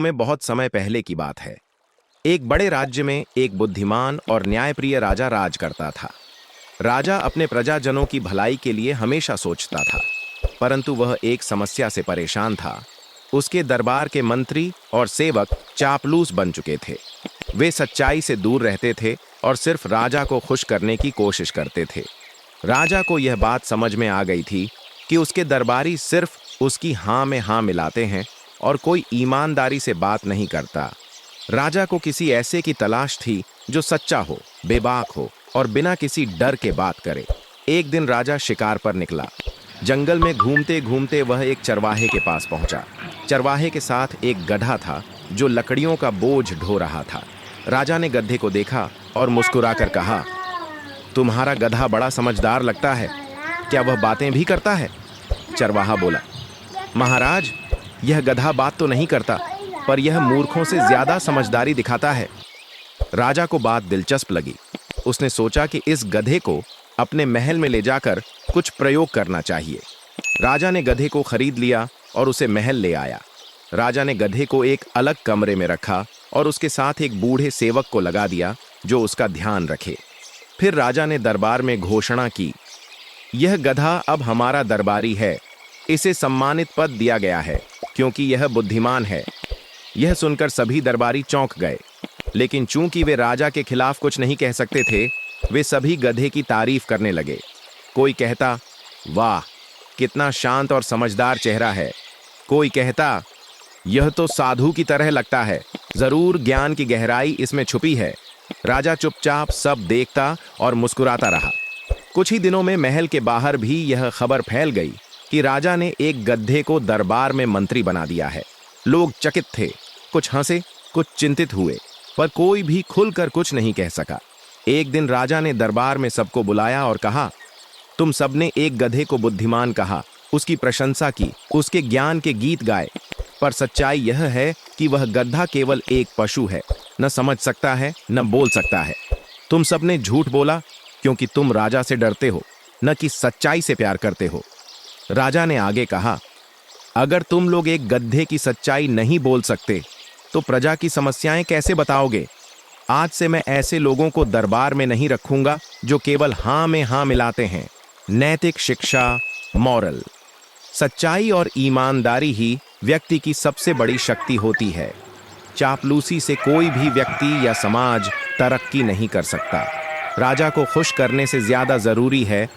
में बहुत समय पहले की बात है। एक बड़े राज्य में एक बुद्धिमान और न्यायप्रिय राजा राज करता था। राजा अपने प्रजाजनों की भलाई के लिए हमेशा सोचता था, परंतु वह एक समस्या से परेशान था। उसके दरबार के मंत्री और सेवक चापलूस बन चुके थे। वे सच्चाई से दूर रहते थे और सिर्फ राजा को खुश करने की कोशिश करते थे। राजा को यह बात समझ में आ गई थी कि उसके दरबारी सिर्फ उसकी हाँ में हाँ मिलाते हैं और कोई ईमानदारी से बात नहीं करता। राजा को किसी ऐसे की तलाश थी जो सच्चा हो, बेबाक हो और बिना किसी डर के बात करे। एक दिन राजा शिकार पर निकला। जंगल में घूमते घूमते वह एक चरवाहे के पास पहुंचा। चरवाहे के साथ एक गधा था जो लकड़ियों का बोझ ढो रहा था। राजा ने गधे को देखा और मुस्कुराकर कहा, तुम्हारा गधा बड़ा समझदार लगता है, क्या वह बातें भी करता है? चरवाहा बोला, महाराज, यह गधा बात तो नहीं करता, पर यह मूर्खों से ज्यादा समझदारी दिखाता है। राजा को बात दिलचस्प लगी। उसने सोचा कि इस गधे को अपने महल में ले जाकर कुछ प्रयोग करना चाहिए। राजा ने गधे को खरीद लिया और उसे महल ले आया। राजा ने गधे को एक अलग कमरे में रखा और उसके साथ एक बूढ़े सेवक को लगा दिया जो उसका ध्यान रखे। फिर राजा ने दरबार में घोषणा की, यह गधा अब हमारा दरबारी है। इसे सम्मानित पद दिया गया है क्योंकि यह बुद्धिमान है। यह सुनकर सभी दरबारी चौंक गए, लेकिन चूंकि वे राजा के खिलाफ कुछ नहीं कह सकते थे, वे सभी गधे की तारीफ करने लगे। कोई कहता, वाह, कितना शांत और समझदार चेहरा है। कोई कहता, यह तो साधु की तरह लगता है, जरूर ज्ञान की गहराई इसमें छुपी है। राजा चुपचाप सब देखता और मुस्कुराता रहा। कुछ ही दिनों में महल के बाहर भी यह खबर फैल गई कि राजा ने एक गधे को दरबार में मंत्री बना दिया है। लोग चकित थे, कुछ हंसे, कुछ चिंतित हुए, पर कोई भी खुलकर कुछ नहीं कह सका। एक दिन राजा ने दरबार में सबको बुलाया और कहा, तुम सबने एक गधे को बुद्धिमान कहा, उसकी प्रशंसा की, उसके ज्ञान के गीत गाए, पर सच्चाई यह है कि वह गधा केवल एक पशु है, न समझ सकता है, न बोल सकता है। तुम सबने झूठ बोला क्योंकि तुम राजा से डरते हो, न कि सच्चाई से प्यार करते हो। राजा ने आगे कहा, अगर तुम लोग एक गधे की सच्चाई नहीं बोल सकते तो प्रजा की समस्याएं कैसे बताओगे? आज से मैं ऐसे लोगों को दरबार में नहीं रखूंगा जो केवल हाँ में हाँ मिलाते हैं। नैतिक शिक्षा, मॉरल, सच्चाई और ईमानदारी ही व्यक्ति की सबसे बड़ी शक्ति होती है। चापलूसी से कोई भी व्यक्ति या समाज तरक्की नहीं कर सकता। राजा को खुश करने से ज्यादा जरूरी है